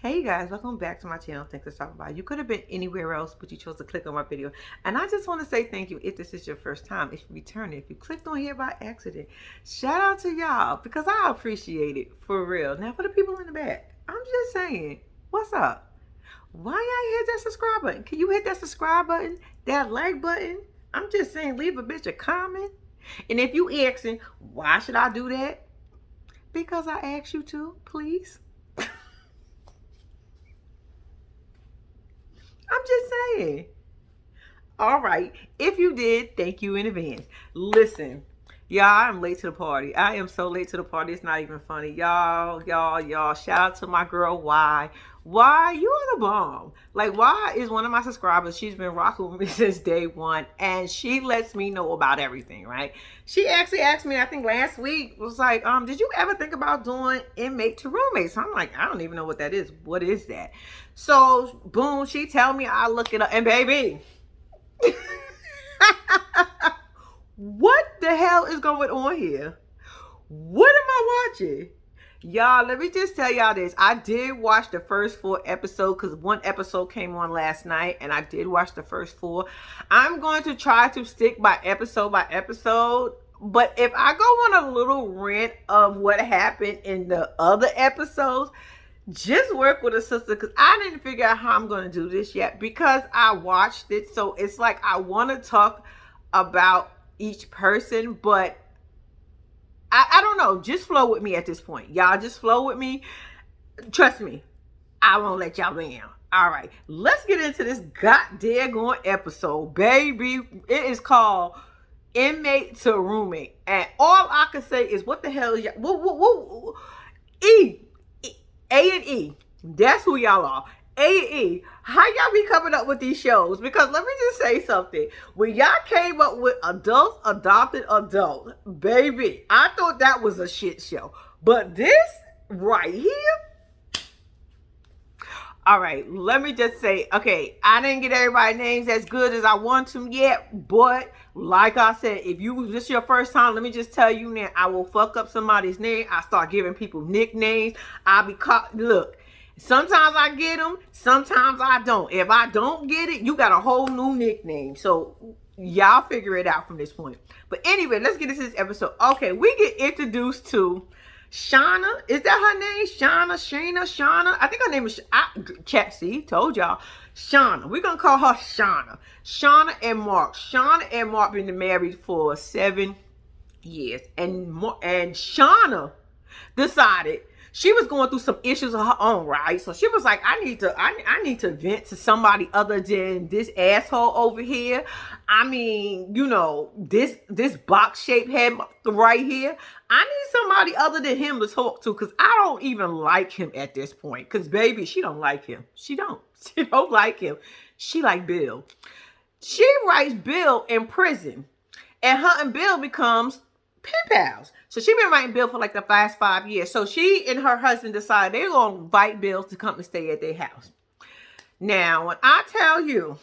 Hey guys, welcome back to my channel. Thanks for stopping by. You could have been anywhere else, but you chose to click on my video. And I just want to say thank you if this is your first time. If you return it, if you clicked on here by accident, shout out to y'all because I appreciate it for real. Now for the people in the back, I'm just saying, what's up? Why y'all hit that subscribe button? Can you hit that subscribe button, that like button? I'm just saying, leave a bitch a comment. And if you asking, why should I do that? Because I asked you to, please. I'm just saying. All right. If you did, thank you in advance. Listen, y'all, I'm late to the party. I am so late to the party. It's not even funny. Y'all. Shout out to my girl, Y. Y, you are the bomb. Like, Y is one of my subscribers. She's been rocking with me since day one. And she lets me know about everything, right? She actually asked me, I think last week, was like, did you ever think about doing inmate to roommate? So I'm like, I don't even know what that is. What is that? So, boom, she tell me, I look it up. And baby, what the hell is going on here? What am I watching? Y'all, let me just tell y'all this. I did watch the first 4 episodes because one episode came on last night and I did watch the first 4. I'm going to try to stick by episode, but if I go on a little rant of what happened in the other episodes, just work with a sister because I didn't figure out how I'm going to do this yet because I watched it. So it's like I want to talk about each person, but I don't know. Just flow with me at this point. Y'all just flow with me. Trust me, I won't let y'all down. All right, let's get into this goddamn episode, baby. It is called Inmate to Roommate. And all I can say is, what the hell is y'all? E. A and E. That's who y'all are. A and E. How y'all be coming up with these shows? Because let me just say something. When y'all came up with Adults Adopted Adult, baby, I thought that was a shit show. But this right here, all right, let me just say, okay, I didn't get everybody's names as good as I want to yet, but like I said, if this is your first time, let me just tell you now, I will fuck up somebody's name. I start giving people nicknames. I'll be caught. Look, sometimes I get them, sometimes I don't. If I don't get it, you got a whole new nickname. So y'all figure it out from this point. But anyway, let's get into this episode. Okay, we get introduced to Shauna. Is that her name? Shauna? I think her name is see, told y'all. Shauna. We're gonna call her Shauna. Shauna and Mark. Shauna and Mark been married for 7 years. And Shauna decided she was going through some issues of her own, right? So she was like, I need to vent to somebody other than this asshole over here. I mean, you know, this box shaped head right here. I need somebody other than him to talk to because I don't even like him at this point. Because baby, she don't like him. She don't like him. She like Bill. She writes Bill in prison. And her and Bill becomes pen pals. So she been writing Bill for like the past 5 years. So she and her husband decided they're going to invite Bill to come and stay at their house. Now, when I tell you,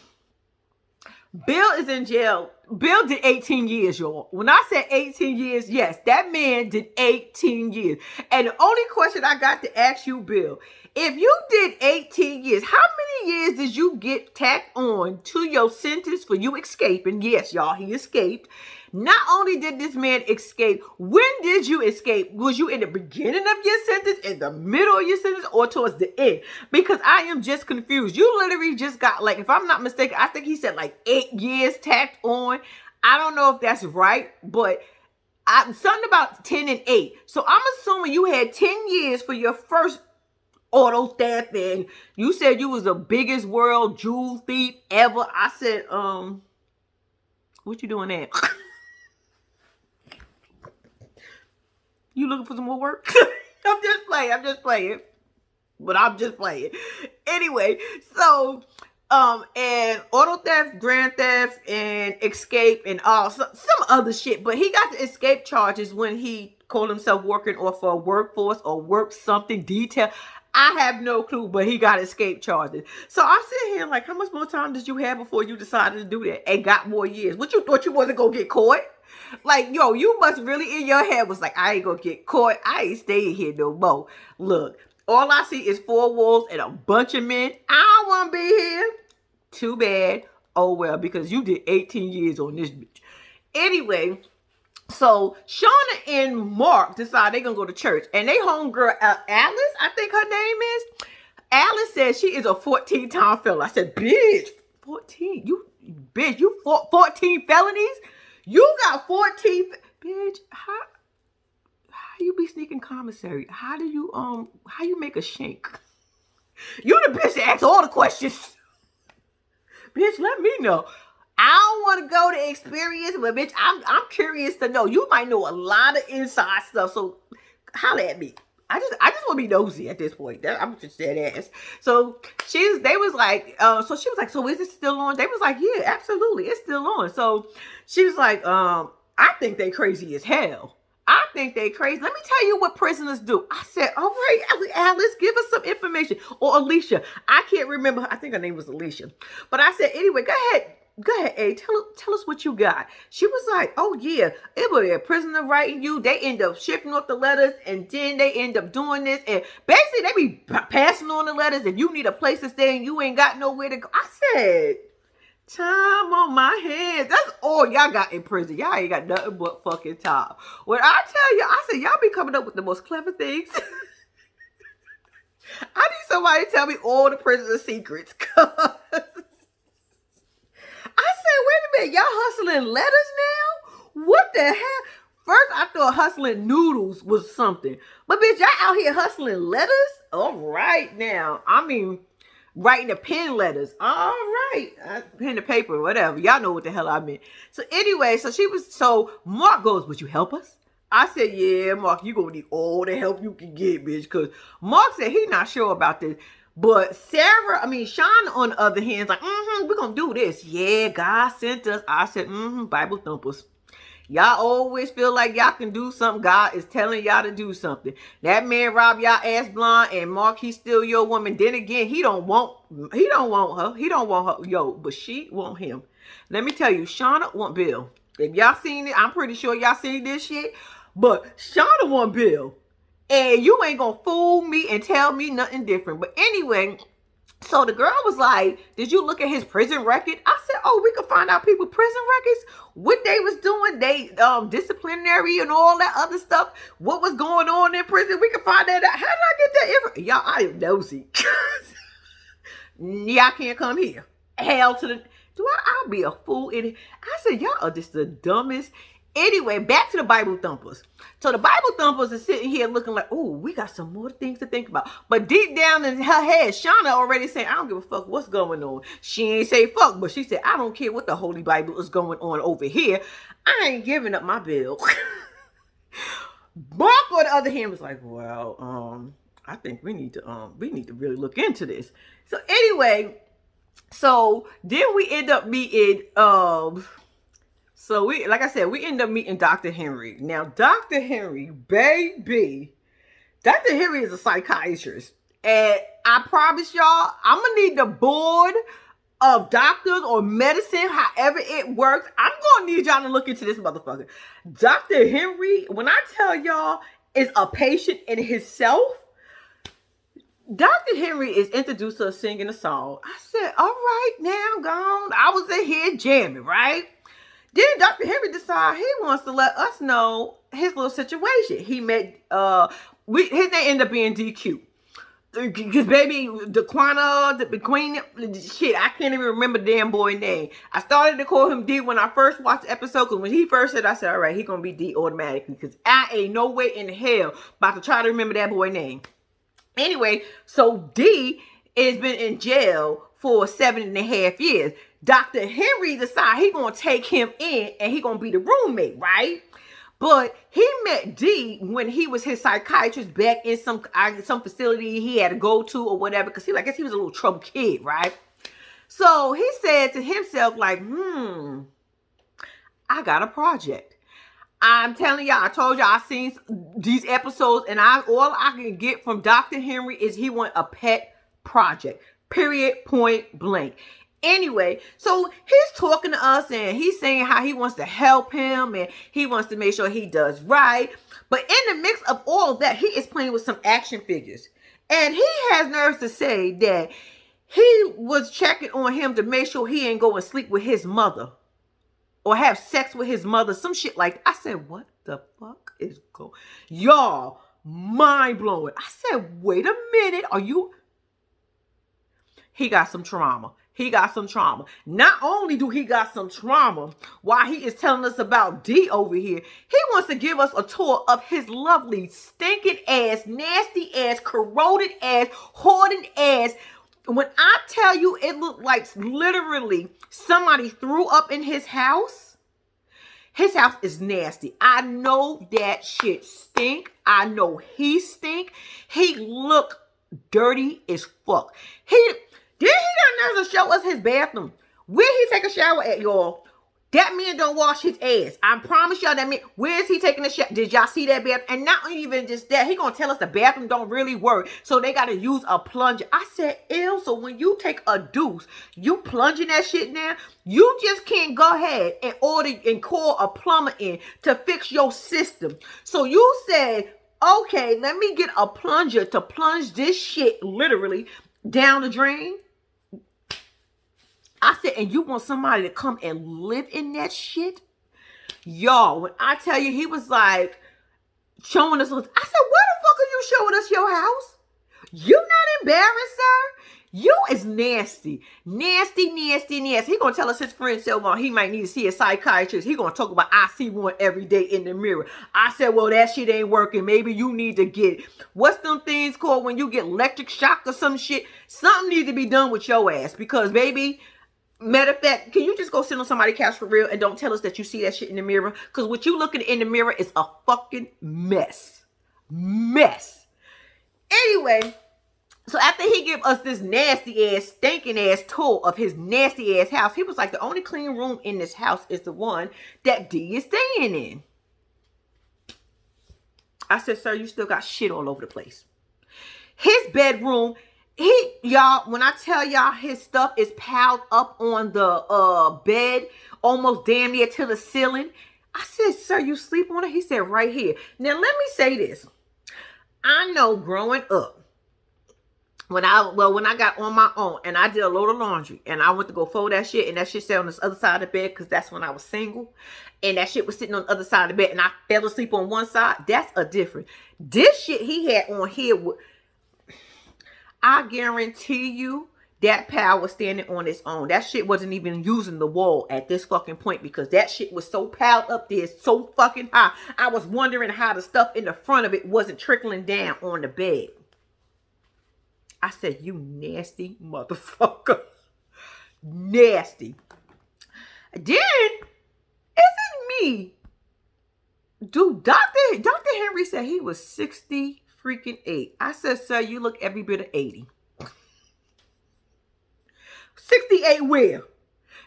Bill is in jail. Bill did 18 years, y'all. When I said 18 years, yes, that man did 18 years. And the only question I got to ask you, Bill, if you did 18 years, how many years did you get tacked on to your sentence for you escaping? Yes, y'all, he escaped. Not only did this man escape, when did you escape? Was you in the beginning of your sentence, in the middle of your sentence, or towards the end? Because I am just confused. You literally just got, like, if I'm not mistaken, I think he said like 8 years tacked on. I don't know if that's right, but something about 10 and 8. So I'm assuming you had 10 years for your first auto theft, and you said you was the biggest world jewel thief ever. I said, what you doing there? You looking for some more work? I'm just playing. But I'm just playing. Anyway, so and auto theft, grand theft, and escape, and some other shit. But he got the escape charges when he called himself working or for a workforce or work something detail. I have no clue, but he got escape charges. So I'm sitting here like, how much more time did you have before you decided to do that and got more years? What, you thought you wasn't gonna get caught? Like, yo, you must really in your head was like, I ain't gonna get caught. I ain't staying here no more. Look, All I see is four walls and a bunch of men. I don't want to be here. Too bad. Oh well, because you did 18 years on this bitch. Anyway, so Shauna and Mark decide they're gonna go to church, and they homegirl Alice, I think her name is. Alice says she is a 14-time felon. I said, bitch, 14? You 14 felonies? You got 14, bitch. How you be sneaking commissary? How you make a shank? You the bitch that asks all the questions. Bitch, let me know. I don't want to go to experience, but bitch, I'm curious to know. You might know a lot of inside stuff, so holla at me. I just want to be nosy at this point. I'm just dead ass. So they was like, so she was like, so is it still on? They was like, yeah, absolutely, it's still on. So she was like, I think they crazy as hell. I think they crazy. Let me tell you what prisoners do. I said, all right, Alice, give us some information. Or Alicia. I can't remember. I think her name was Alicia. But I said, anyway, go ahead. Go ahead, A. Tell us what you got. She was like, oh, yeah, it was a prisoner writing you. They end up shipping off the letters, and then they end up doing this. And basically, they be passing on the letters, and you need a place to stay, and you ain't got nowhere to go. I said, time on my hands. That's all y'all got in prison. Y'all ain't got nothing but fucking time. When I tell you, I said, y'all be coming up with the most clever things. I need somebody to tell me all the prisoner secrets. I said, wait a minute, y'all hustling letters now? What the hell? First, I thought hustling noodles was something. But bitch, y'all out here hustling letters? All right now. I mean, writing the pen letters. All right. Pen to paper, whatever. Y'all know what the hell I meant. So anyway, so Mark goes, would you help us? I said, yeah, Mark, you gonna need all the help you can get, bitch. Because Mark said he not sure about this. But Sean, on the other hand, is like, we're going to do this. Yeah, God sent us. I said, Bible thumpers. Y'all always feel like y'all can do something. God is telling y'all to do something. That man robbed y'all ass blind, and Mark, he's still your woman. Then again, he don't want her. He don't want her. Yo, but she want him. Let me tell you, Shauna want Bill. If y'all seen it, I'm pretty sure y'all seen this shit. But Shauna want Bill. And you ain't gonna fool me and tell me nothing different. But anyway, so the girl was like, did you look at his prison record? I said, oh, we could find out people's prison records. What they was doing, they disciplinary and all that other stuff. What was going on in prison? We could find that out. How did I get that information? Y'all, I am nosy. Y'all can't come here. Hell to the... I'll be a fool in it. I said, y'all are just the dumbest. Anyway, back to the Bible thumpers. So the Bible thumpers are sitting here looking like, oh, we got some more things to think about. But deep down in her head, Shauna already saying, I don't give a fuck what's going on. She ain't say fuck, but she said, I don't care what the Holy Bible is going on over here. I ain't giving up my bill. Mark, on the other hand, was like, well, I think we need to really look into this. So anyway, so then we end up meeting, so like I said, we end up meeting Dr. Henry. Now, Dr. Henry, baby, Dr. Henry is a psychiatrist. And I promise y'all, I'm going to need the board of doctors or medicine, however it works. I'm going to need y'all to look into this motherfucker. Dr. Henry, when I tell y'all, is a patient in himself. Dr. Henry is introduced to us singing a song. I said, all right, now, gone. I was in here jamming, right? Then Dr. Henry decided he wants to let us know his little situation. He met, his name ended up being DQ. Because baby, the Queen, shit, I can't even remember the damn boy name. I started to call him D when I first watched the episode, because when he first said, I said, all right, he gonna be D automatically, because I ain't no way in hell about to try to remember that boy name. Anyway, so D has been in jail for 7.5 years. Dr. Henry decided he gonna take him in and he gonna be the roommate, right? But he met D when he was his psychiatrist back in some facility he had to go to or whatever, because I guess he was a little troubled kid, right? So he said to himself, like, I got a project. I'm telling y'all, I told y'all I seen these episodes, and all I can get from Dr. Henry is he want a pet project. Period, point blank. Anyway, so he's talking to us and he's saying how he wants to help him and he wants to make sure he does right. But in the mix of all of that, he is playing with some action figures. And he has nerves to say that he was checking on him to make sure he ain't go and sleep with his mother or have sex with his mother, some shit like that. I said, what the fuck is going? Y'all, mind blowing. I said, wait a minute, are you? He got some trauma. He got some trauma. Not only do he got some trauma, while he is telling us about D over here, he wants to give us a tour of his lovely, stinking ass, nasty ass, corroded ass, hoarding ass. When I tell you it looked like literally somebody threw up in his house. His house is nasty. I know that shit stink. I know he stink. He look dirty as fuck. Then he got nerves to show us his bathroom. Where he take a shower at, y'all? That man don't wash his ass. I promise y'all that man. Where is he taking a shower? Did y'all see that bathroom? And not even just that, he gonna tell us the bathroom don't really work, so they gotta use a plunger. I said, ew. So when you take a deuce, you plunging that shit down. You just can't go ahead and order and call a plumber in to fix your system. So you said, okay, let me get a plunger to plunge this shit literally down the drain. I said, and you want somebody to come and live in that shit? Y'all, when I tell you, he was like showing us. I said, where the fuck are you showing us your house? You not embarrassed, sir? You is nasty. Nasty, nasty, nasty. He gonna tell us his friend said, well, he might need to see a psychiatrist. He gonna talk about, I see one every day in the mirror. I said, well, that shit ain't working. Maybe you need to get, what's them things called when you get electric shock or some shit? Something needs to be done with your ass because, baby, matter of fact, can you just go sit on somebody's couch for real and don't tell us that you see that shit in the mirror? Because what you looking in the mirror is a fucking mess. Mess. Anyway, so after he gave us this nasty ass, stinking ass tour of his nasty ass house, he was like, the only clean room in this house is the one that D is staying in. I said, sir, you still got shit all over the place. His bedroom, y'all, when I tell y'all his stuff is piled up on the bed, almost damn near to the ceiling. I said, sir, you sleep on it? He said, right here. Now, let me say this. I know growing up, when I got on my own and I did a load of laundry and I went to go fold that shit and that shit sat on this other side of the bed because that's when I was single and that shit was sitting on the other side of the bed and I fell asleep on one side. That's a different. This shit he had on here, I guarantee you that pile was standing on its own. That shit wasn't even using the wall at this fucking point because that shit was so piled up there, so fucking high. I was wondering how the stuff in the front of it wasn't trickling down on the bed. I said, you nasty motherfucker. Nasty. Then, is it me? Dude, Dr. Henry said he was 60 freaking 8. I said, sir, you look every bit of 80. 68 where?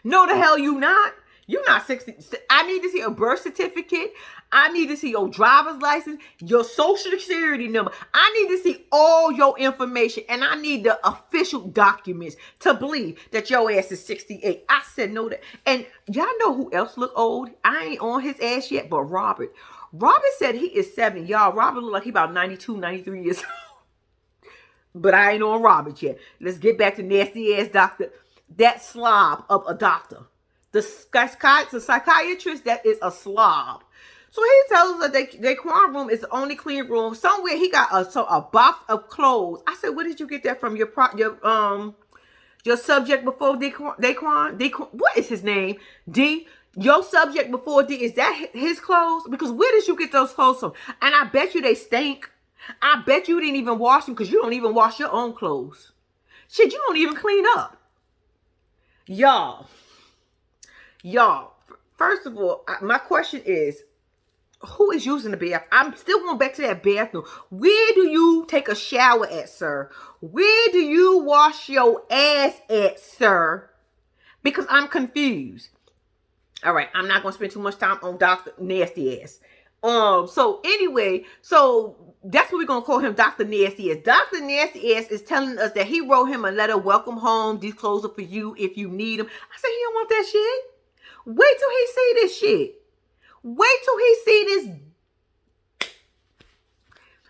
No, the hell you not. You're not 60. I need to see a birth certificate. I need to see your driver's license, your social security number. I need to see all your information. And I need the official documents to believe that your ass is 68. I said no that. And y'all know who else look old? I ain't on his ass yet, but Robert. Robert said he is 70. Y'all, Robert look like he about 92, 93 years old. But I ain't on Robert yet. Let's get back to nasty ass doctor. That slob of a doctor. The psychiatrist that is a slob. So he tells us that their crime room is the only clean room. Somewhere he got a box of clothes. I said, where did you get that from? Your subject before Daquan? What is his name? D? Your subject before D, is that his clothes? Because where did you get those clothes from? And I bet you they stink. I bet you didn't even wash them because you don't even wash your own clothes. Shit, you don't even clean up. Y'all, first of all, my question is, who is using the bathroom? I'm still going back to that bathroom. Where do you take a shower at, sir? Where do you wash your ass at, sir? Because I'm confused. All right, I'm not going to spend too much time on Dr. Nasty Ass. So anyway, so that's what we're going to call him, Dr. Nasty Ass. Dr. Nasty Ass is telling us that he wrote him a letter, welcome home, these clothes are for you if you need them. I said, he don't want that shit. Wait till he see this shit. Wait till he see this.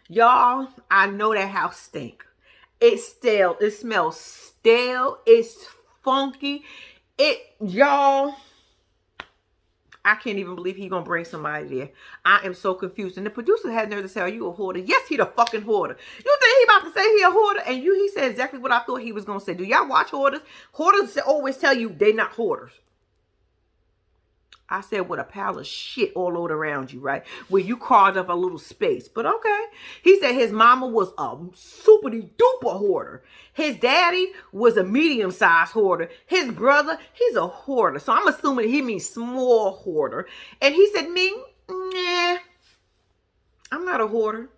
Y'all, I know that house stink. It's stale. It smells stale. It's funky. Y'all, I can't even believe he gonna bring somebody there. I am so confused. And the producer had nerve to say, "Are you a hoarder?" Yes, he the fucking hoarder. You think he about to say he a hoarder? And he said exactly what I thought he was gonna say. Do y'all watch hoarders? Hoarders always tell you they not hoarders. I said with a pile of shit all over around you, right? Where you carved up a little space. But okay. He said his mama was a super duper hoarder. His daddy was a medium-sized hoarder. His brother, he's a hoarder. So I'm assuming he means small hoarder. And he said, me, nah, I'm not a hoarder.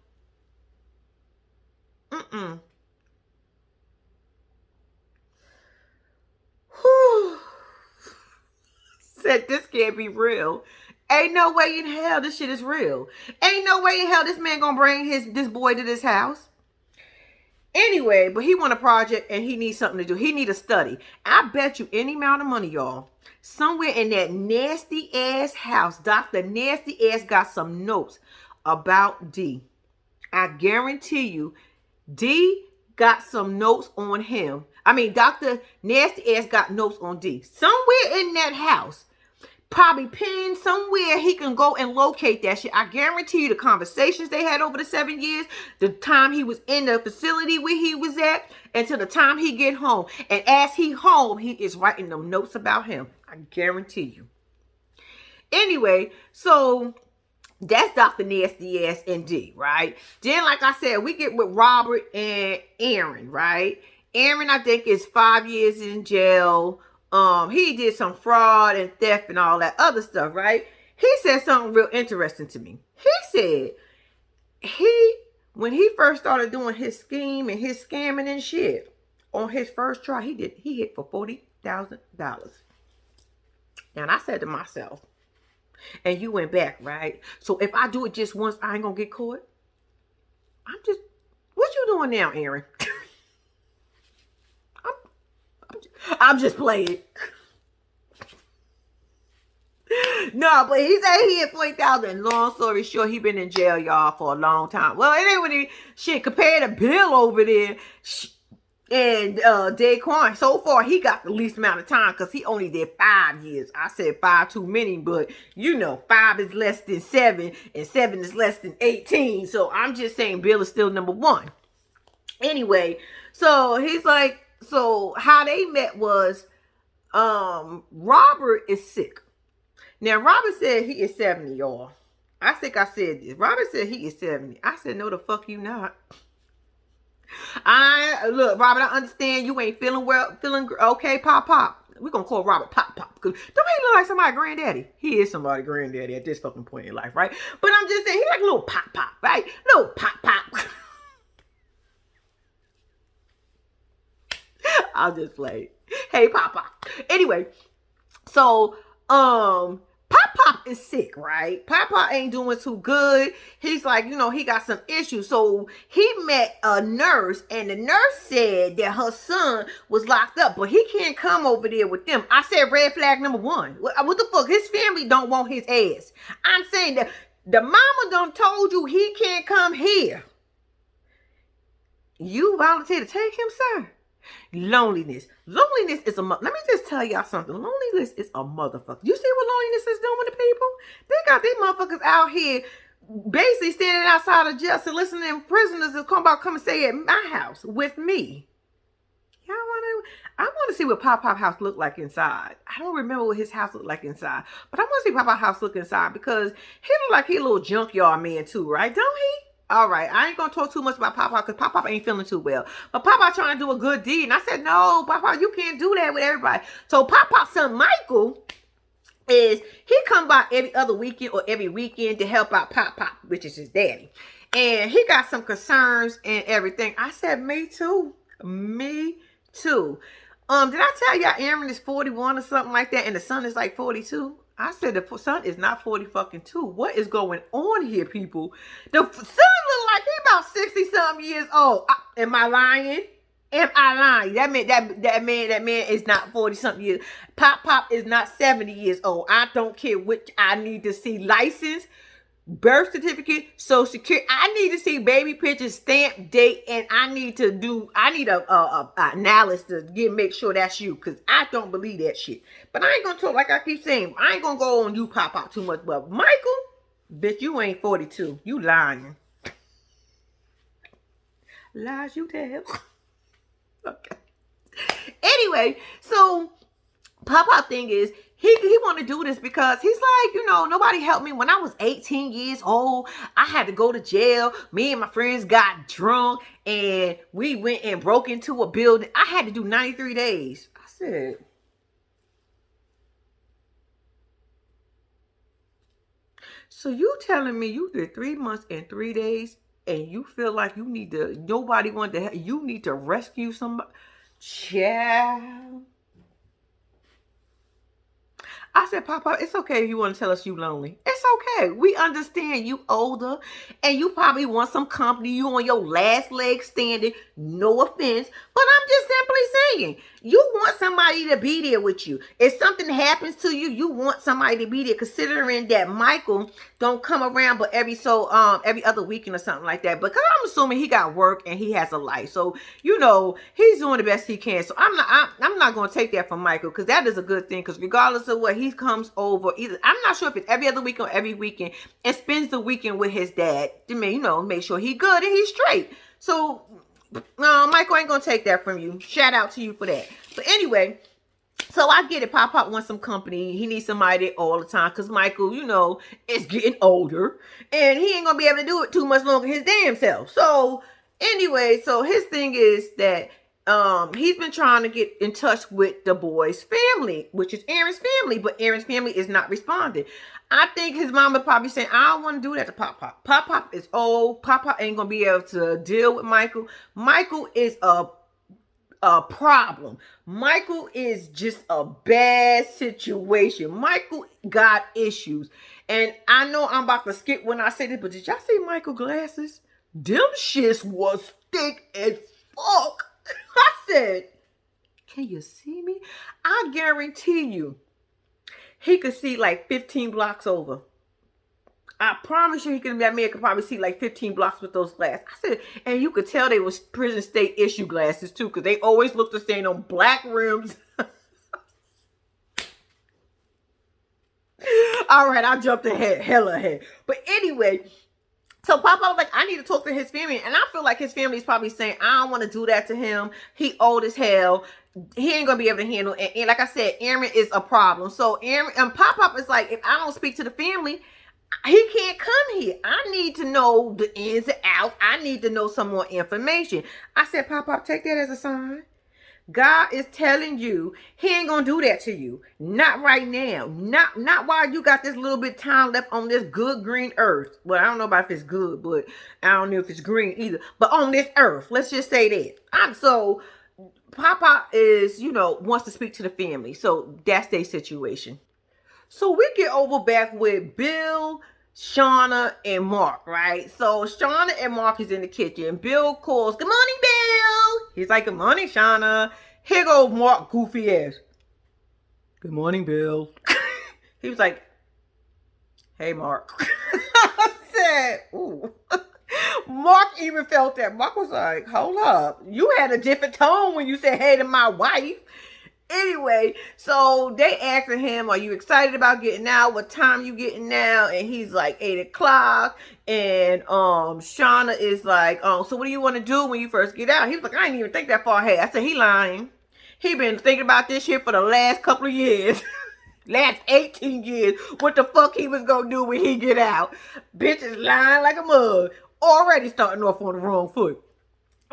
Mm-mm. Whew. Said this can't be real. Ain't no way in hell this shit is real. Ain't no way in hell this man gonna bring this boy to this house. Anyway, but he want a project and he needs something to do. He need a study. I bet you any amount of money, y'all, somewhere in that nasty ass house, Dr. Nasty Ass got some notes about D. I guarantee you, D got some notes on him. I mean, Dr. Nasty Ass got notes on D. Somewhere in that house, probably pinned somewhere, he can go and locate that shit. I guarantee you the conversations they had over the 7 years, the time he was in the facility where he was at, until the time he get home. And as he home, he is writing them notes about him. I guarantee you. Anyway, so that's Dr. Nasty Ass and D, right? Then, like I said, we get with Robert and Aaron, right? Aaron, I think, is 5 years in jail. He did some fraud and theft and all that other stuff, right? He said something real interesting to me. He said when he first started doing his scheme and his scamming and shit, on his first try, he hit for $40,000. And I said to myself, and you went back, right? So if I do it just once, I ain't gonna get caught. What you doing now, Aaron? I'm just playing. No, but he said he had 40,000. Long story short, he been in jail, y'all, for a long time. Well, it ain't really shit compared to Bill over there and Daquan. So far, he got the least amount of time because he only did 5 years. I said 5 too many, but you know, 5 is less than 7 and 7 is less than 18. So I'm just saying Bill is still number 1. Anyway, so he's like, so how they met was Robert is sick. Now, Robert said he is 70, y'all. I think I said this. Robert said he is 70. I said, no, the fuck you not. Look, Robert, I understand you ain't feeling okay, Pop. We're going to call Robert Pop. Because don't he look like somebody's granddaddy? He is somebody's granddaddy at this fucking point in life, right? But I'm just saying, he's like a little Pop, right? Little Pop. I'll just play. Hey, Pop. Anyway, so, Pop is sick, right? Pop ain't doing too good. He's like, you know, he got some issues. So he met a nurse, and the nurse said that her son was locked up, but he can't come over there with them. I said red flag number 1. What the fuck? His family don't want his ass. I'm saying that the mama done told you he can't come here. You volunteer to take him, sir? Loneliness is a let me just tell y'all something. Loneliness is a motherfucker. You see what loneliness is doing to people? They got these motherfuckers out here basically standing outside of jail soliciting prisoners to come and stay at my house with me. I want to see what Pop house looked like inside. I don't remember what his house looked like inside, but I want to see Pop house look inside because he look like he a little junkyard man too, right? Don't he? All right, I ain't gonna talk too much about Papa because Papa ain't feeling too well. But Papa trying to do a good deed, and I said, no, Papa, you can't do that with everybody. So Papa's son Michael he come by every other weekend or every weekend to help out Pop, which is his daddy, and he got some concerns and everything. I said, me too. Did I tell y'all Aaron is 41 or something like that, and the son is like 42? I said the son is not 40 fucking 2. What is going on here, people? The son look like he about 60 something years old. Am I lying? Am I lying? That man is not 40 something years. Pop is not 70 years old. I don't care which I need to see license. birth certificate, social security. I need to see baby pictures, stamp date, and I need a analysis to make sure that's you, because I don't believe that shit. But I ain't gonna talk, like I keep saying, I ain't gonna go on you pop too much. But Michael, bitch, you ain't 42. You lying. Lies you tell. Okay. Anyway, so Pop thing is he want to do this because he's like, nobody helped me when I was 18 years old. I had to go to jail. Me and my friends got drunk and we went and broke into a building. I had to do 93 days. I said, so you telling me you did 3 months and 3 days and you feel like nobody wanted to help, you need to rescue somebody? Child. I said, Papa, it's okay if you want to tell us you lonely. It's okay. We understand you older and you probably want some company. You on your last leg standing. No offense. But I'm just simply saying, you want somebody to be there with you. If something happens to you, you want somebody to be there, considering that Michael don't come around but every other weekend or something like that. Because I'm assuming he got work and he has a life. So, he's doing the best he can. So I'm not going to take that from Michael, because that is a good thing, because regardless of what, he comes over either, I'm not sure if it's every other weekend or every weekend, and spends the weekend with his dad to make sure he good and he's straight. So no, Michael ain't gonna take that from you. Shout out to you for that. But anyway, so I get it. Pop wants some company. He needs somebody all the time, because Michael, is getting older and he ain't gonna be able to do it too much longer his damn self. So anyway, so his thing is that he's been trying to get in touch with the boy's family, which is Aaron's family, but Aaron's family is not responding. I think his mama probably saying, I don't want to do that to Pop. Pop is old. Pop ain't gonna be able to deal with Michael. Michael is a problem. Michael is just a bad situation. Michael got issues. And I know I'm about to skip when I say this, but did y'all see Michael glasses? Them shits was thick as fuck. I said, can you see me? I guarantee you, he could see like 15 blocks over. I promise you, that man could probably see like 15 blocks with those glasses. I said, and you could tell they was prison state issue glasses too, because they always look the same on black rims. All right, I jumped hella ahead. But anyway, so Papa was like, I need to talk to his family. And I feel like his family is probably saying, I don't want to do that to him. He old as hell. He ain't going to be able to handle it. And like I said, Aaron is a problem. So Aaron and Pop is like, if I don't speak to the family, he can't come here. I need to know the ins and outs. I need to know some more information. I said, Pop, take that as a sign. God is telling you he ain't gonna do that to you. Not right now. Not while you got this little bit of time left on this good green earth. Well, I don't know about if it's good, but I don't know if it's green either. But on this earth, let's just say that. So Papa is, wants to speak to the family. So that's their situation. So we get over back with Bill, Shauna, and Mark, right? So Shauna and Mark is in the kitchen. Bill calls, good morning, Bill. He's like, good morning, Shauna. Here goes Mark, goofy ass. Good morning, Bill. He was like, hey, Mark. I said, ooh. Mark even felt that. Mark was like, hold up. You had a different tone when you said hey to my wife. Anyway, so they asking him, are you excited about getting out? What time you getting now? And he's like 8 o'clock. And Shauna is like, so what do you want to do when you first get out? He was like, I didn't even think that far ahead. I said, he lying. He been thinking about this shit for the last couple of years. Last 18 years. What the fuck he was gonna do when he get out. Bitch is lying like a mug. Already starting off on the wrong foot.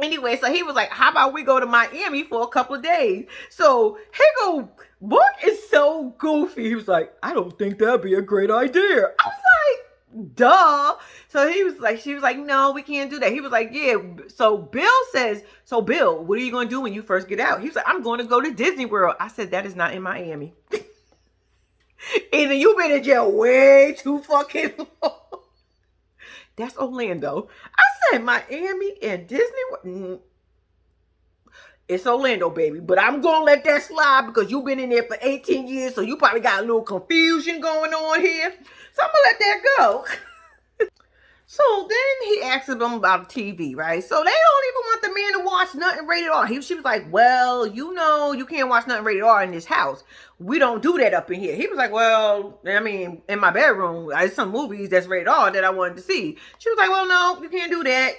Anyway, so he was like, how about we go to Miami for a couple of days? So Mark is so goofy. He was like, I don't think that'd be a great idea. I was like, duh. So she was like, no, we can't do that. He was like, yeah. So Bill says, so Bill, what are you going to do when you first get out? He was like, I'm going to go to Disney World. I said, that is not in Miami. Either you've been in jail way too fucking long. That's Orlando. I said Miami and Disney World. It's Orlando, baby. But I'm going to let that slide because you've been in there for 18 years. So you probably got a little confusion going on here. So I'm going to let that go. So then he asked them about TV, right? So they don't even want the man to watch nothing rated R. She was like, well, you know, you can't watch nothing rated R in this house. We don't do that up in here. He was like, well, I mean, in my bedroom, there's some movies that's rated R that I wanted to see. She was like, well, no, you can't do that.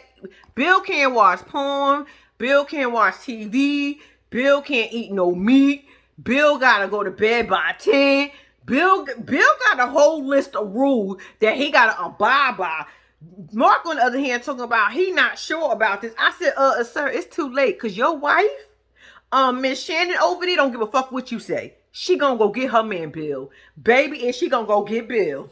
Bill can't watch porn. Bill can't watch TV. Bill can't eat no meat. Bill gotta go to bed by 10. Bill got a whole list of rules that he gotta abide by. Mark, on the other hand, talking about he not sure about this. I said, sir, it's too late, because your wife, Miss Shannon over there, don't give a fuck what you say. She gonna go get her man Bill. Baby, and she gonna go get Bill.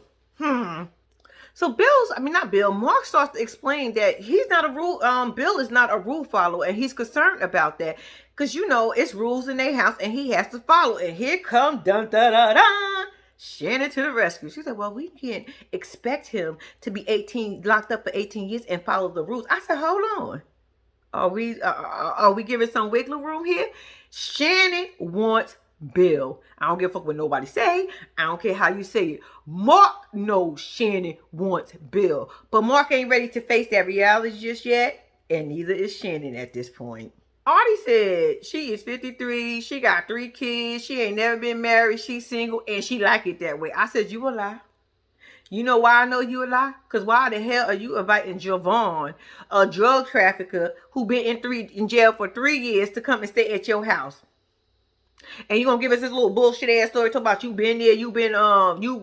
So not Bill, Mark starts to explain that he's not a rule, Bill is not a rule follower, and he's concerned about that. Because, you know, it's rules in their house, and he has to follow. And here come Shannon to the rescue. She said, well, we can't expect him to be 18, locked up for 18 years and follow the rules. I said, hold on. Are we giving some wiggle room here? Shannon wants Bill. I don't give a fuck what nobody say. I don't care how you say it. Mark knows Shannon wants Bill. But Mark ain't ready to face that reality just yet. And neither is Shannon at this point. Artie said she is 53. She got 3 kids. She ain't never been married. She's single. And she like it that way. I said, you a lie. You know why I know you a lie? Because why the hell are you inviting Javon, a drug trafficker who been in jail for 3 years, to come and stay at your house? And you gonna give us this little bullshit ass story talking about you been there, you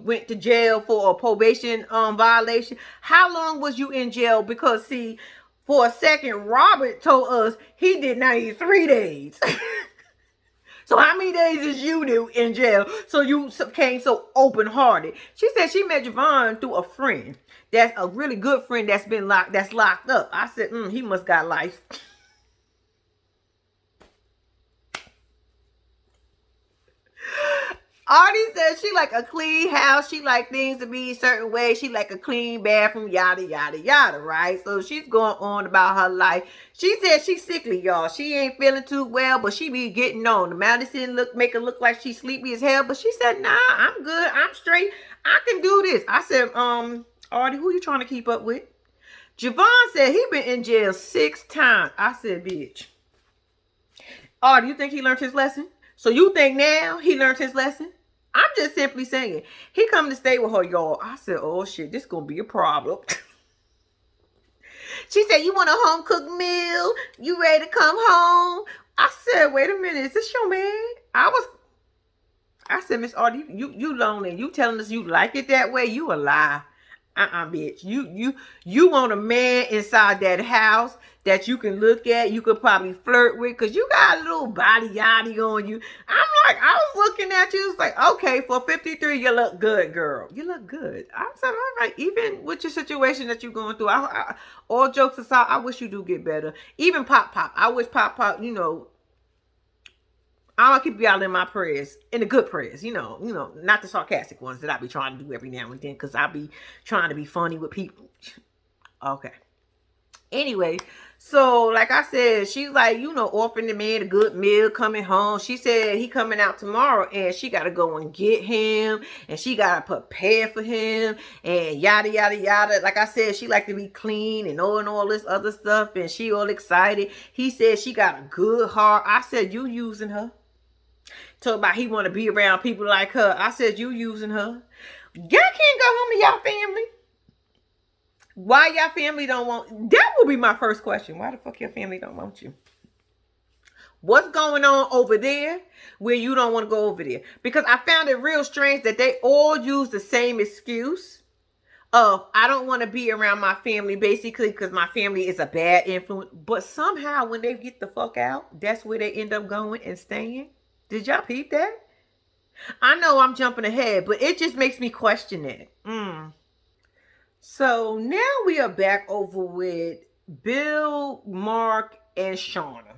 went to jail for a probation violation. How long was you in jail? Because see, for a second, Robert told us he did 93 days. So how many days is you do in jail? So you came so open-hearted. She said she met Javon through a friend. That's a really good friend that's locked up. I said, he must got life. Artie says she like a clean house. She like things to be a certain way. She like a clean bathroom, yada, yada, yada, right? So she's going on about her life. She said she's sickly, y'all. She ain't feeling too well, but she be getting on. The medicine make her look like she's sleepy as hell, but she said, nah, I'm good. I'm straight. I can do this. I said, Artie, who you trying to keep up with? Javon said he been in jail 6 times. I said, bitch. Artie, you think he learned his lesson? So you think now he learned his lesson? I'm just simply saying, he come to stay with her, y'all. I said, oh shit, this gonna be a problem. She said, you want a home cooked meal? You ready to come home? I said, wait a minute, is this your man? I said, Miss Artie, you lonely. You telling us you like it that way? You a lie. Bitch. You want a man inside that house that you can look at, you could probably flirt with, because you got a little body yachty on you. I was looking at you, it's like, okay, for 53, you look good, girl. You look good. I said, all right, even with your situation that you're going through, all jokes aside, I wish you do get better. Even Pop, I wish Pop, you know, I'm gonna keep y'all in my prayers, in the good prayers, you know, not the sarcastic ones that I be trying to do every now and then, because I be trying to be funny with people. Okay. Anyway, so like I said, she's like, you know, offering the man a good meal, coming home. She said he coming out tomorrow, and she got to go and get him, and she got to prepare for him, and yada, yada, yada. Like I said, she like to be clean and all this other stuff, and she all excited. He said she got a good heart. I said, you using her. Talk about he want to be around people like her. I said, you using her. Y'all can't go home to y'all family. Why y'all family don't want... That will be my first question. Why the fuck your family don't want you? What's going on over there where you don't want to go over there? Because I found it real strange that they all use the same excuse of, I don't want to be around my family, basically because my family is a bad influence. But somehow when they get the fuck out, that's where they end up going and staying. Did y'all peep that? I know I'm jumping ahead, but it just makes me question it. So now we are back over with Bill, Mark, and Shauna.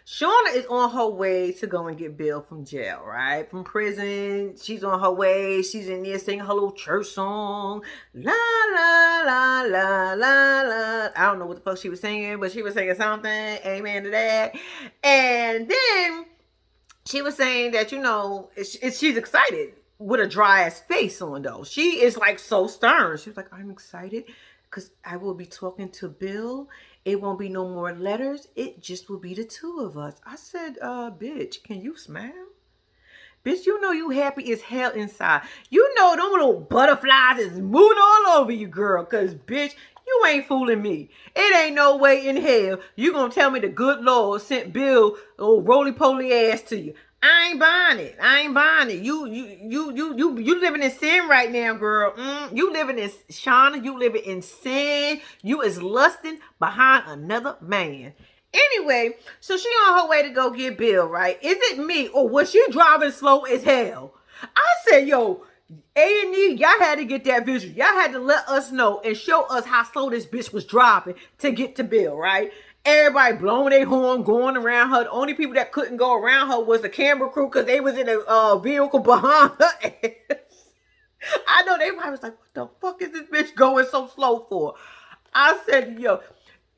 Shauna is on her way to go and get Bill from jail, right? From prison. She's on her way. She's in there singing her little church song. La, la, la, la, la, la. I don't know what the fuck she was singing, but she was singing something. Amen to that. And then she was saying that, you know, she's excited with a dry ass face on, though. She is like so stern. She was like, I'm excited because I will be talking to Bill. It won't be no more letters. It just will be the two of us. I said, bitch, can you smile? Bitch, you know you happy as hell inside. You know them little butterflies is moving all over you, girl. Because, bitch, you ain't fooling me. It ain't no way in hell you gonna tell me the good Lord sent Bill old roly-poly ass to you. I ain't buying it. I ain't buying it. You living in sin right now, girl. You living in Shauna. You living in sin. You is lusting behind another man. Anyway, so she on her way to go get Bill, right? Is it me or was she driving slow as hell? I said, yo, A&E, y'all had to get that visual. Y'all had to let us know and show us how slow this bitch was driving to get to Bill, right? Everybody blowing their horn, going around her. The only people that couldn't go around her was the camera crew because they was in a vehicle behind her ass. I know they probably was like, what the fuck is this bitch going so slow for? I said, yo,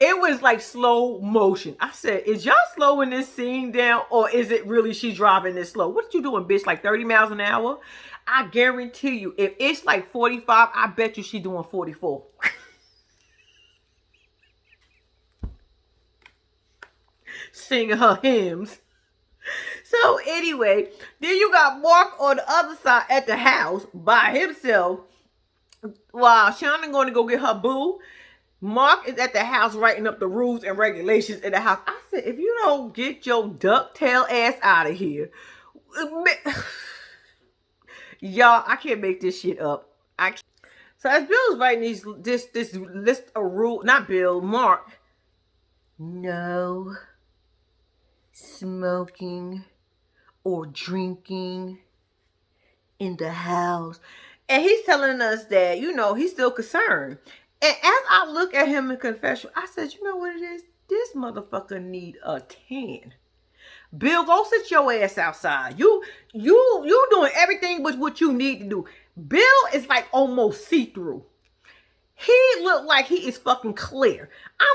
it was like slow motion. I said, is y'all slowing this scene down or is it really she driving this slow? What you doing, bitch? Like 30 miles an hour? I guarantee you, if it's like 45, I bet you she doing 44. Singing her hymns. So anyway, then you got Mark on the other side at the house by himself while Shauna going to go get her boo. Mark is at the house writing up the rules and regulations in the house. I said, if you don't get your ducktail ass out of here. Y'all, I can't make this shit up. I can't. So as Bill's writing this list of rules, not Bill, Mark. No smoking or drinking in the house. And he's telling us that, you know, he's still concerned. And as I look at him in confession, I said, you know what it is? This motherfucker need a tan. Bill, go sit your ass outside. You doing everything but what you need to do. Bill is like almost see-through. He looked like he is fucking clear. I'm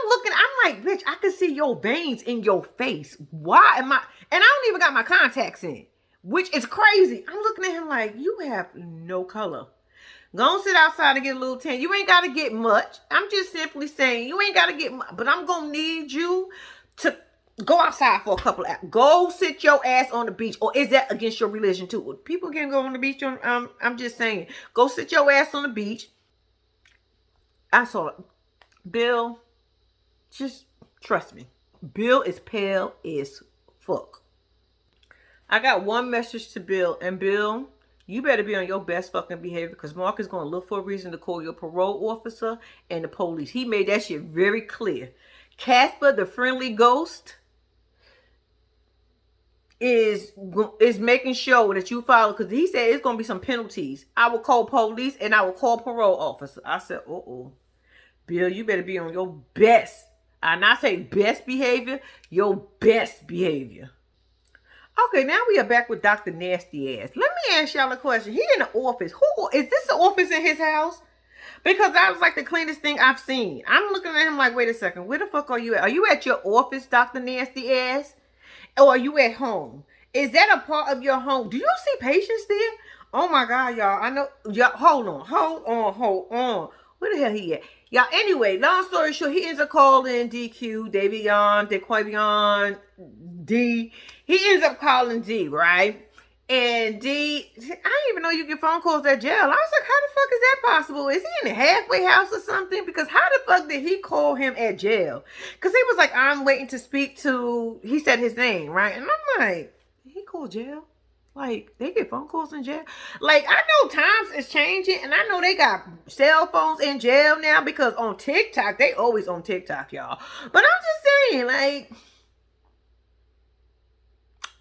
like, bitch, I can see your veins in your face. Why am I? And I don't even got my contacts in, which is crazy. I'm looking at him like, you have no color. Go and sit outside and get a little tan. You ain't got to get much. I'm just simply saying you ain't got to get much. But I'm going to need you to go outside for a couple of hours. Go sit your ass on the beach. Or is that against your religion too? People can go on the beach. I'm just saying. Go sit your ass on the beach. I saw it. Bill, just trust me. Bill is pale as fuck. I got one message to Bill. And Bill, you better be on your best fucking behavior because Mark is going to look for a reason to call your parole officer and the police. He made that shit very clear. Casper, the friendly ghost, is making sure that you follow because he said it's going to be some penalties. I will call police and I will call parole officer. I said, Bill, you better be on your best. And I say best behavior, your best behavior. Okay, now we are back with Dr. Nasty Ass. Let me ask y'all a question. He in the office. Who is this? The office in his house? Because that was like the cleanest thing I've seen. I'm looking at him like, wait a second. Where the fuck are you at? Are you at your office, Dr. Nasty Ass? Or are you at home? Is that a part of your home? Do you see patients there? Oh my God, y'all. I know. Y'all, hold on. Where the hell he at? Y'all, anyway, long story short, he ends up calling DQ, Davion, D. He ends up calling D, right? And D, I didn't even know you get phone calls at jail. I was like, how the fuck is that possible? Is he in a halfway house or something? Because how the fuck did he call him at jail? Because he was like, I'm waiting to speak to, he said his name, right? And I'm like, he called jail? Like, they get phone calls in jail? Like, I know times is changing, and I know they got cell phones in jail now because on TikTok, they always on TikTok, y'all. But I'm just saying, like,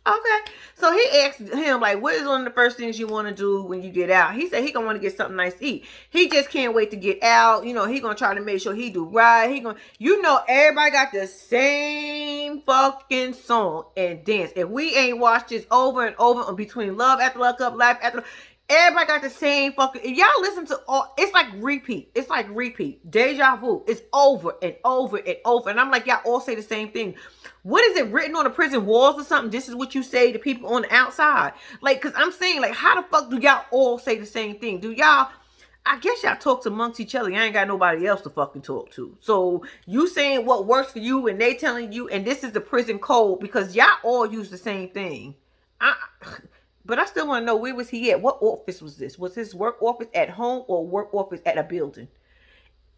okay. So he asked him, like, what is one of the first things you want to do when you get out? He said he gonna want to get something nice to eat. He just can't wait to get out. You know, he gonna try to make sure he do right. He gonna, you know, everybody got the same fucking song and dance. If we ain't watched this over and over between Love After Lockup, Life After, everybody got the same fucking, if y'all listen to all, it's like repeat. It's like repeat. Deja vu. It's over and over and over. And I'm like, y'all all say the same thing. What is it written on the prison walls or something? This is what you say to people on the outside. Like, because I'm saying, like, how the fuck do y'all all say the same thing? Do y'all, I guess y'all talk amongst each other. I ain't got nobody else to fucking talk to. So you saying what works for you and they telling you, and this is the prison code because y'all all use the same thing. I, but I still want to know, where was he at? What office was this? Was his work office at home or work office at a building?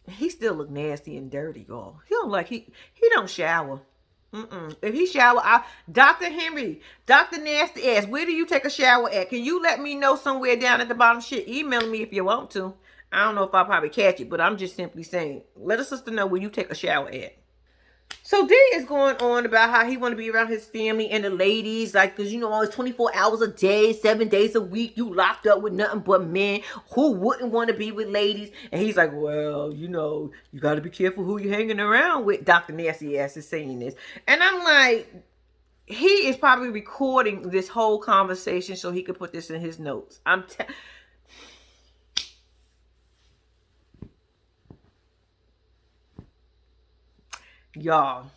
He still look nasty and dirty, y'all. He don't like he don't shower. If he shower, Dr. Henry, Dr. Nasty Ass, where do you take a shower at? Can you let me know somewhere down at the bottom? Shit, email me if you want to. I don't know if I'll probably catch it, but I'm just simply saying, let a sister know where you take a shower at. So D is going on about how he want to be around his family and the ladies, like, because you know, it's 24 hours a day, 7 days a week, you locked up with nothing but men. Who wouldn't want to be with ladies? And he's like, well, you know, you got to be careful who you're hanging around with. Dr. Nasty Ass is saying this. And I'm like, he is probably recording this whole conversation so he could put this in his notes. Y'all.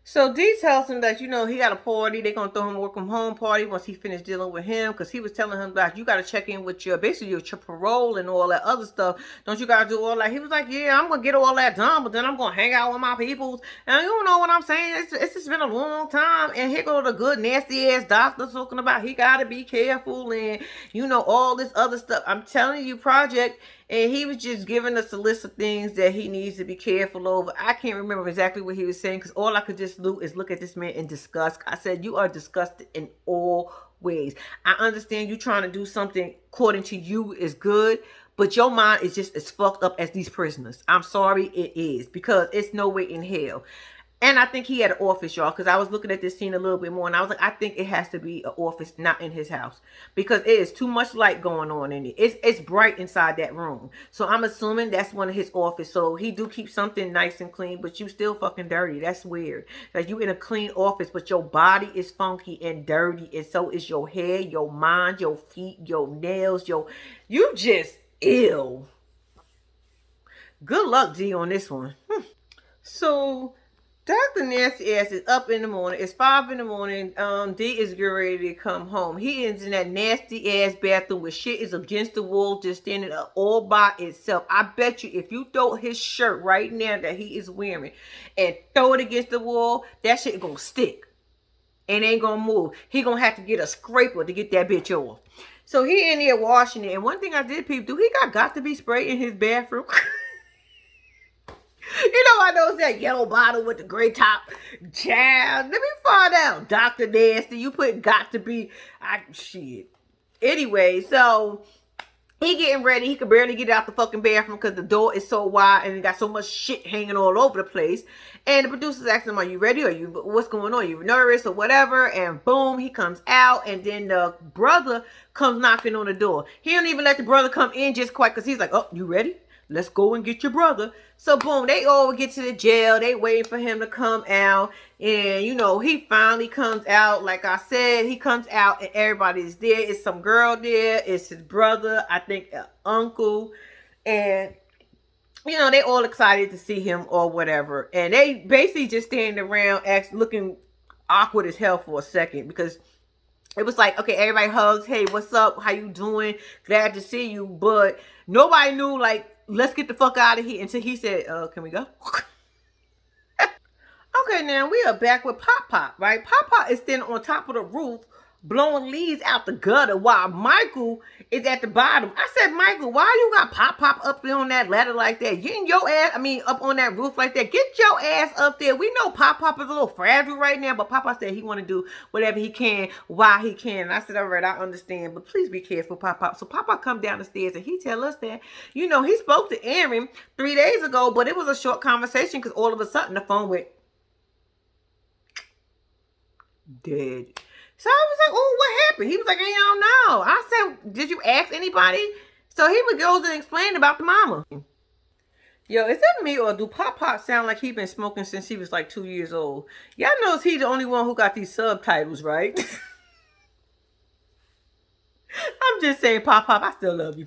So D tells him that, you know, he got a party. They're going to throw him a work from home party once he finished dealing with him. Because he was telling him that you got to check in with your, basically your parole and all that other stuff. Don't you got to do all that? He was like, yeah, I'm going to get all that done. But then I'm going to hang out with my peoples. And you don't know what I'm saying. It's just been a long time. And here go the good nasty ass doctor talking about he got to be careful. And, you know, all this other stuff. I'm telling you, Project. And he was just giving us a list of things that he needs to be careful over. I can't remember exactly what he was saying because all I could just do is look at this man in disgust. I said, you are disgusted in all ways. I understand you trying to do something according to you is good, but your mind is just as fucked up as these prisoners. I'm sorry, it is, because it's no way in hell. And I think he had an office, y'all, because I was looking at this scene a little bit more, and I was like, I think it has to be an office, not in his house, because it is too much light going on in it. It's bright inside that room. So I'm assuming that's one of his office. So he do keep something nice and clean, but you still fucking dirty. That's weird. Like, you in a clean office, but your body is funky and dirty, and so is your hair, your mind, your feet, your nails, you just ill. Good luck, D, on this one. So Dr. Nasty Ass is up in the morning. It's 5 in the morning. D is getting ready to come home. He is in that nasty ass bathroom where shit is against the wall, just standing up all by itself. I bet you if you throw his shirt right now that he is wearing and throw it against the wall, that shit gonna stick and ain't gonna move. He gonna have to get a scraper to get that bitch off. So he in there washing it. And one thing I did peep, do he got to be sprayed in his bathroom? You know, I know it's that yellow bottle with the gray top. Child, let me find out. Dr. Nasty, you put got to be. Shit. Anyway, so he getting ready. He could barely get out the fucking bathroom because the door is so wide and it got so much shit hanging all over the place. And the producer's asking him, are you ready? What's going on? Are you nervous or whatever? And boom, he comes out. And then the brother comes knocking on the door. He don't even let the brother come in just quite because he's like, oh, you ready? Let's go and get your brother. So boom, they all get to the jail. They waiting for him to come out. And you know, he finally comes out. Like I said, he comes out and everybody's there. It's some girl there. It's his brother. I think an uncle. And you know, they all excited to see him or whatever. And they basically just standing around looking awkward as hell for a second because it was like, okay, everybody hugs. Hey, what's up? How you doing? Glad to see you. But nobody knew, like, let's get the fuck out of here until he said, can we go? Okay, now we are back with Pop Pop, right? Pop Pop is standing on top of the roof blowing leaves out the gutter while Michael is at the bottom. I said, Michael, why you got Pop Pop up there on that ladder like that? Getting your ass, up on that roof like that. Get your ass up there. We know Pop Pop is a little fragile right now, but Pop Pop said he want to do whatever he can while he can. And I said, all right, I understand, but please be careful, Pop Pop. So Pop Pop come down the stairs and he tell us that, you know, he spoke to Aaron 3 days ago, but it was a short conversation because all of a sudden the phone went dead. So I was like, oh, what happened? He was like, I don't know. I said, did you ask anybody? So he would go and explain about the mama. Yo, is that me or do Pop Pop sound like he been smoking since he was like 2 years old? Y'all knows he the only one who got these subtitles, right? I'm just saying, Pop Pop, I still love you.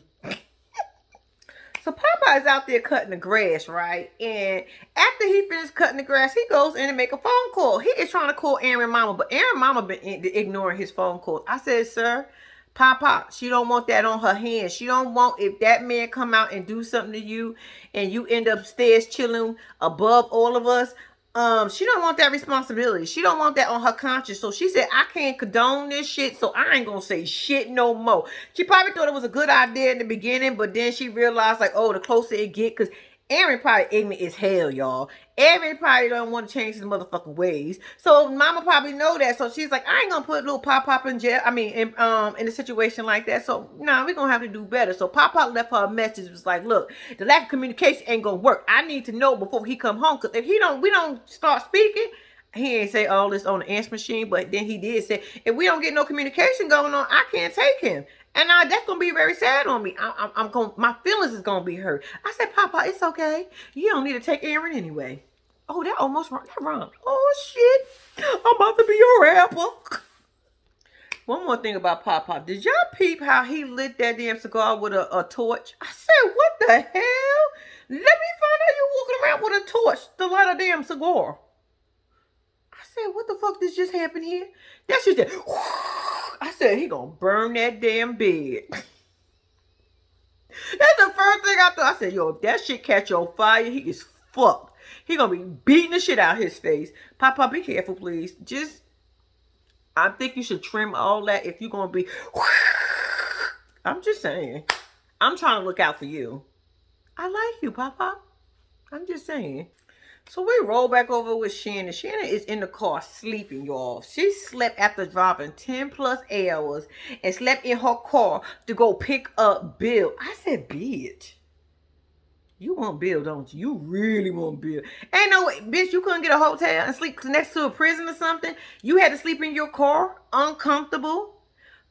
So Papa is out there cutting the grass, right? And after he finished cutting the grass, he goes in and make a phone call. He is trying to call Aaron Mama, but Aaron Mama been ignoring his phone calls. I said, sir, Papa, she don't want that on her hands. She don't want, if that man come out and do something to you and you end up stairs chilling above all of us, she don't want that responsibility. She don't want that on her conscience. So she said, I can't condone this shit, so I ain't gonna say shit no more. She probably thought it was a good idea in the beginning, but then she realized, like, oh, the closer it get, because Aaron probably ignorant as hell, y'all. Aaron probably don't want to change his motherfucking ways. So mama probably know that. So she's like, I ain't gonna put little Pop in jail. I mean, in a situation like that. So nah, we're gonna have to do better. So Pop left her a message. It was like, look, the lack of communication ain't gonna work. I need to know before he come home. Cause if we don't start speaking, he ain't say all this on the answer machine, but then he did say, if we don't get no communication going on, I can't take him. And that's gonna be very sad on me. I'm going, my feelings is gonna be hurt. I said, Papa, it's okay. You don't need to take Aaron anyway. Oh, that almost that rhymed. Oh shit, I'm about to be a rapper. One more thing about Papa. Did y'all peep how he lit that damn cigar with a torch? I said, what the hell? Let me find out you walking around with a torch to light a damn cigar. I said, what the fuck did just happen here? That's just that. I said, he gonna burn that damn bed. That's the first thing I thought. I said, yo, if that shit catch on fire, he is fucked. He gonna be beating the shit out his face. Papa, be careful, please. I think you should trim all that if you're gonna be. I'm just saying. I'm trying to look out for you. I like you, Papa. I'm just saying. So we roll back over with Shannon. Shannon is in the car sleeping, y'all. She slept after driving 10 plus hours and slept in her car to go pick up Bill. I said, bitch, you want Bill, don't you? You really want Bill. Ain't no way, bitch, you couldn't get a hotel and sleep next to a prison or something? You had to sleep in your car, uncomfortable.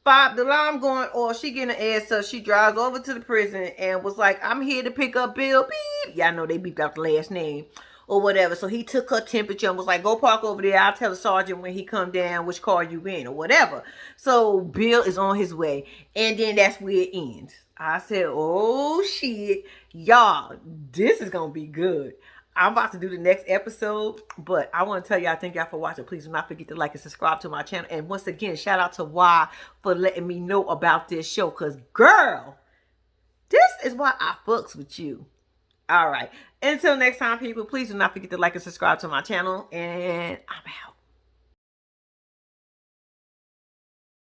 The alarm going, or she getting an ass up. She drives over to the prison and was like, I'm here to pick up Bill. Beep. Y'all know they beeped out the last name or whatever. So he took her temperature and was like, go park over there. I'll tell the sergeant when he come down which car you in or whatever. So Bill is on his way. And then that's where it ends. I said, oh shit. Y'all, this is going to be good. I'm about to do the next episode, but I want to tell y'all, thank y'all for watching. Please do not forget to like and subscribe to my channel. And once again, shout out to Y for letting me know about this show. Because, girl, this is why I fucks with you. All right. Until next time, people, please do not forget to like and subscribe to my channel. And I'm out.